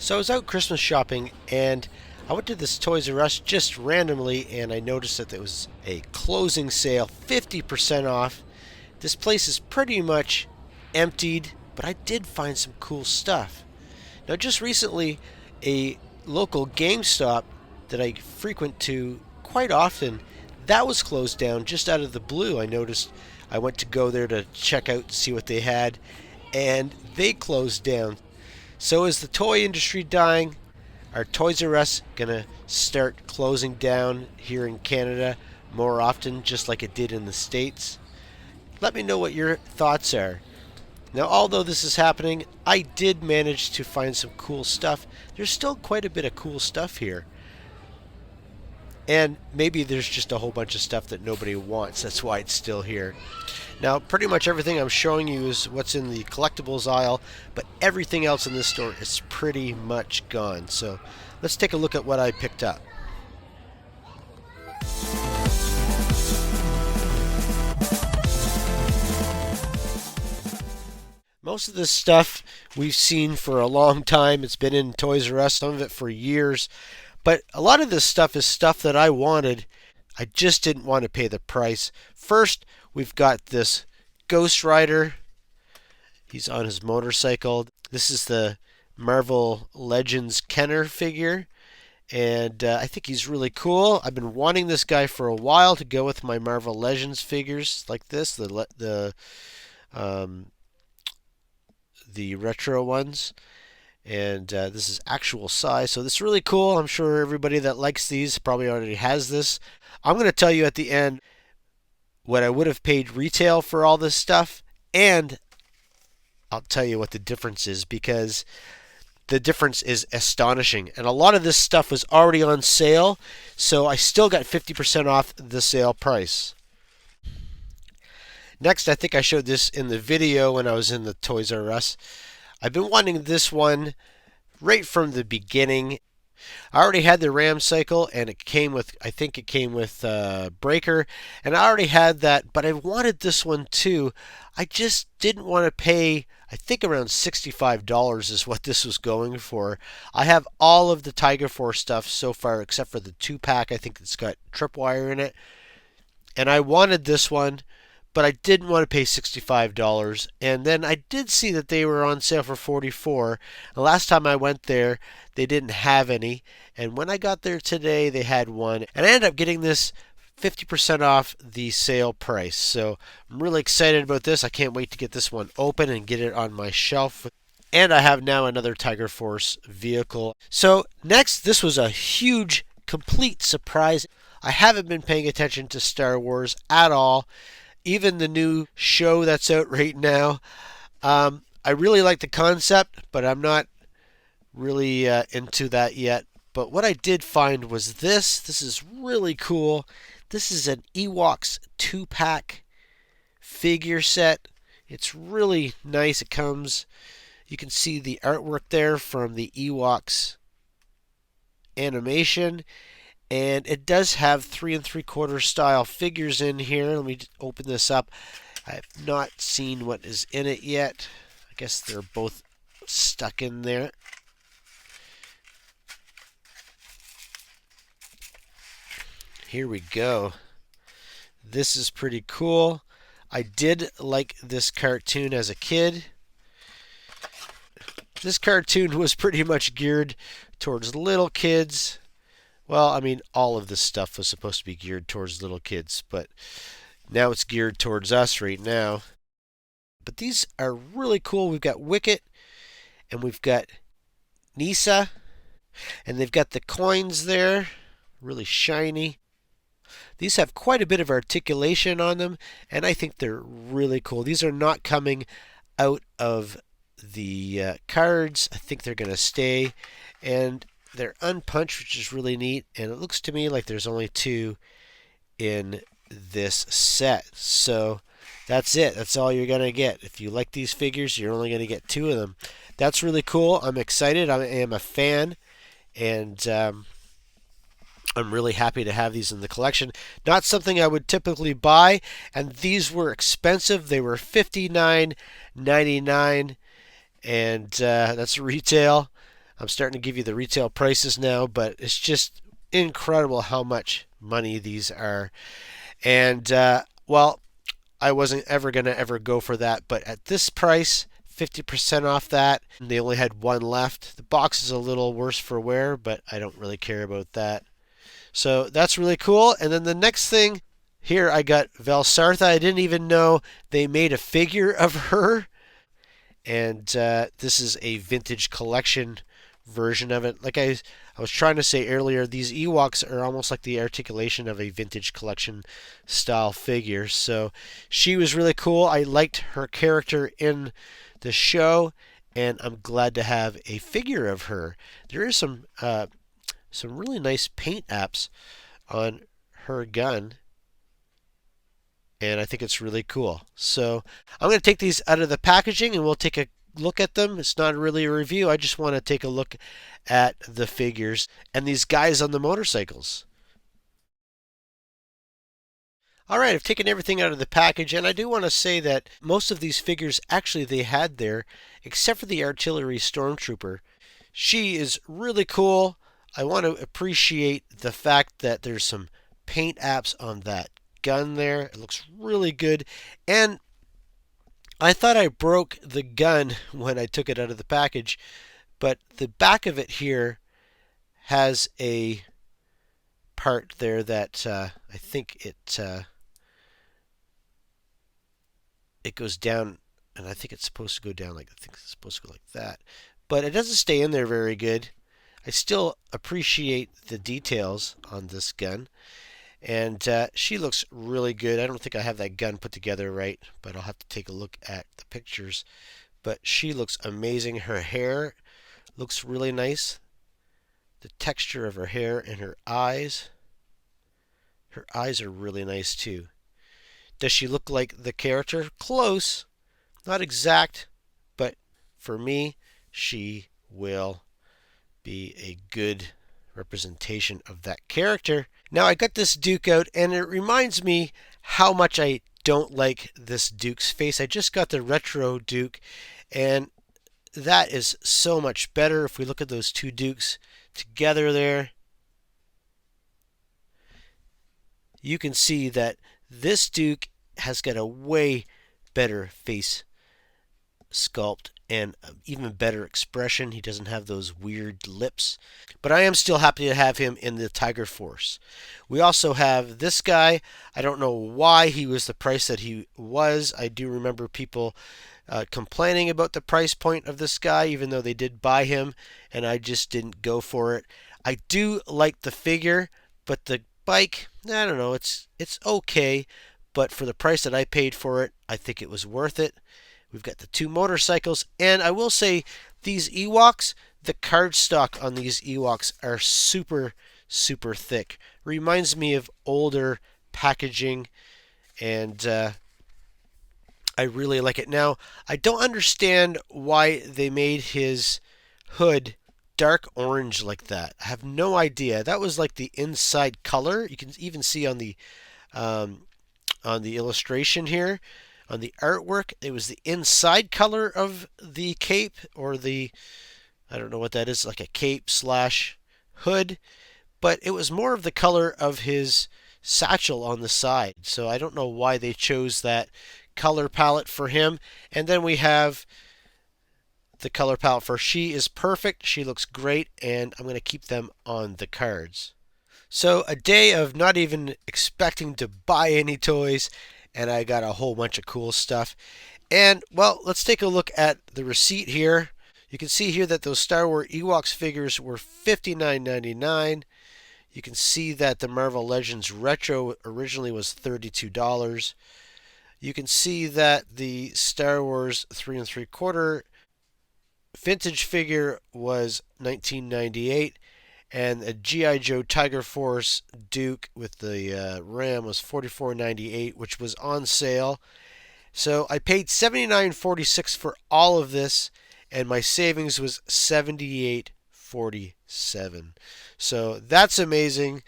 So I was out Christmas shopping and I went to this Toys R Us just randomly and I noticed that there was a closing sale, 50% off. This place is pretty much emptied, but I did find some cool stuff. Now, just recently, a local GameStop that I frequent to quite often, that was closed down just out of the blue. I noticed I went to go there to check out to see what they had, and they closed down. So is the toy industry dying? Are Toys R Us gonna start closing down here in Canada more often, just like it did in the States? Let me know what your thoughts are. Now, although this is happening, I did manage to find some cool stuff. There's still quite a bit of cool stuff here. And maybe there's just a whole bunch of stuff that nobody wants. That's why it's still here. Now, pretty much everything I'm showing you is what's in the collectibles aisle, but everything else in this store is pretty much gone. So let's take a look at what I picked up. Most of this stuff we've seen for a long time. It's been in Toys R Us, some of it for years. But a lot of this stuff is stuff that I wanted. I just didn't want to pay the price. First, we've got this Ghost Rider. He's on his motorcycle. This is the Marvel Legends Kenner figure. And I think he's really cool. I've been wanting this guy for a while to go with my Marvel Legends figures like this, the retro ones. And this is actual size, so this is really cool. I'm sure everybody that likes these probably already has this. I'm going to tell you at the end what I would have paid retail for all this stuff, and I'll tell you what the difference is, because the difference is astonishing. And a lot of this stuff was already on sale, so I still got 50% off the sale price. Next, I think I showed this in the video when I was in the Toys R Us. I've been wanting this one right from the beginning. I already had the Ram Cycle, and I think it came with Breaker, and I already had that, but I wanted this one too. I just didn't want to pay, I think around $65 is what this was going for. I have all of the Tiger Force stuff so far, except for the 2-pack. I think it's got tripwire in it, and I wanted this one, but I didn't want to pay $65. And then I did see that they were on sale for $44. The last time I went there, they didn't have any. And when I got there today, they had one. And I ended up getting this 50% off the sale price. So I'm really excited about this. I can't wait to get this one open and get it on my shelf. And I have now another Tiger Force vehicle. So next, this was a huge, complete surprise. I haven't been paying attention to Star Wars at all. Even the new show that's out right now. I really like the concept, but I'm not really into that yet. But what I did find was this. This is really cool. This is an Ewoks 2-pack figure set. It's really nice. It comes, you can see the artwork there from the Ewoks animation. And it does have 3 3/4 style figures in here. Let me open this up. I have not seen what is in it yet. I guess they're both stuck in there. Here we go. This is pretty cool. I did like this cartoon as a kid. This cartoon was pretty much geared towards little kids. Well, I mean, all of this stuff was supposed to be geared towards little kids, but now it's geared towards us right now. But these are really cool. We've got Wicket, and we've got Nisa, and they've got the coins there, really shiny. These have quite a bit of articulation on them, and I think they're really cool. These are not coming out of the cards. I think they're going to stay, and they're unpunched, which is really neat, and it looks to me like there's only 2 in this set. So that's it. That's all you're going to get. If you like these figures, you're only going to get 2 of them. That's really cool. I'm excited. I am a fan, and I'm really happy to have these in the collection. Not something I would typically buy, and these were expensive. They were $59.99, and that's retail. I'm starting to give you the retail prices now, but it's just incredible how much money these are. And well, I wasn't ever going to ever go for that, but at this price, 50% off that. They only had one left. The box is a little worse for wear, but I don't really care about that. So that's really cool. And then the next thing here, I got Valsartha. I didn't even know they made a figure of her. And this is a vintage collection version of it. Like I was trying to say earlier, these Ewoks are almost like the articulation of a vintage collection style figure. So she was really cool. I liked her character in the show, and I'm glad to have a figure of her. There is some really nice paint apps on her gun, and I think it's really cool. So I'm going to take these out of the packaging and we'll take a look at them. It's not really a review. I just want to take a look at the figures and these guys on the motorcycles. All right, I've taken everything out of the package, and I do want to say that most of these figures actually they had there, except for the artillery stormtrooper. She is really cool. I want to appreciate the fact that there's some paint apps on that gun there. It looks really good. And I thought I broke the gun when I took it out of the package, but the back of it here has a part there that I think it goes down, and I think it's supposed to go down like I think it's supposed to go like that, but it doesn't stay in there very good. I still appreciate the details on this gun, and she looks really good. I don't think I have that gun put together right, but I'll have to take a look at the pictures. But she looks amazing. Her hair looks really nice. The texture of her hair and her eyes. Her eyes are really nice too. Does she look like the character? Close. Not exact, but for me, she will be a good representation of that character. Now I got this Duke out, and it reminds me how much I don't like this Duke's face. I just got the retro Duke, and that is so much better. If we look at those two Dukes together there, you can see that this Duke has got a way better face sculpt and even better expression. He doesn't have those weird lips. But I am still happy to have him in the Tiger Force. We also have this guy. I don't know why he was the price that he was. I do remember people complaining about the price point of this guy, even though they did buy him, and I just didn't go for it. I do like the figure, but the bike, I don't know, it's okay, but for the price that I paid for it, I think it was worth it. We've got the two motorcycles, and I will say these Ewoks, the cardstock on these Ewoks are super, super thick. Reminds me of older packaging, and I really like it. Now, I don't understand why they made his hood dark orange like that. I have no idea. That was like the inside color. You can even see on the illustration here, on the artwork, it was the inside color of the cape, or the, I don't know what that is, like a cape slash hood, but it was more of the color of his satchel on the side. So I don't know why they chose that color palette for him. And then we have the color palette for she is perfect. She looks great, and I'm going to keep them on the cards. So a day of not even expecting to buy any toys, and I got a whole bunch of cool stuff. And, well, let's take a look at the receipt here. You can see here that those Star Wars Ewoks figures were $59.99. You can see that the Marvel Legends Retro originally was $32. You can see that the Star Wars 3 3/4 vintage figure was $19.98. And a G.I. Joe Tiger Force Duke with the Ram was $44.98, which was on sale. So I paid $79.46 for all of this, and my savings was $78.47. So that's amazing.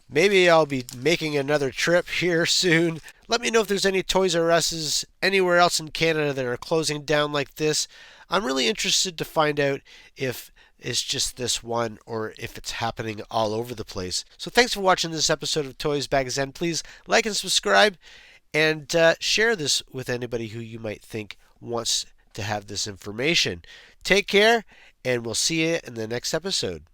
Maybe I'll be making another trip here soon. Let me know if there's any Toys R Us's anywhere else in Canada that are closing down like this. I'm really interested to find out if is just this one or if it's happening all over the place. So thanks for watching this episode of Toysbackzen. Please like and subscribe and share this with anybody who you might think wants to have this information. Take care, and we'll see you in the next episode.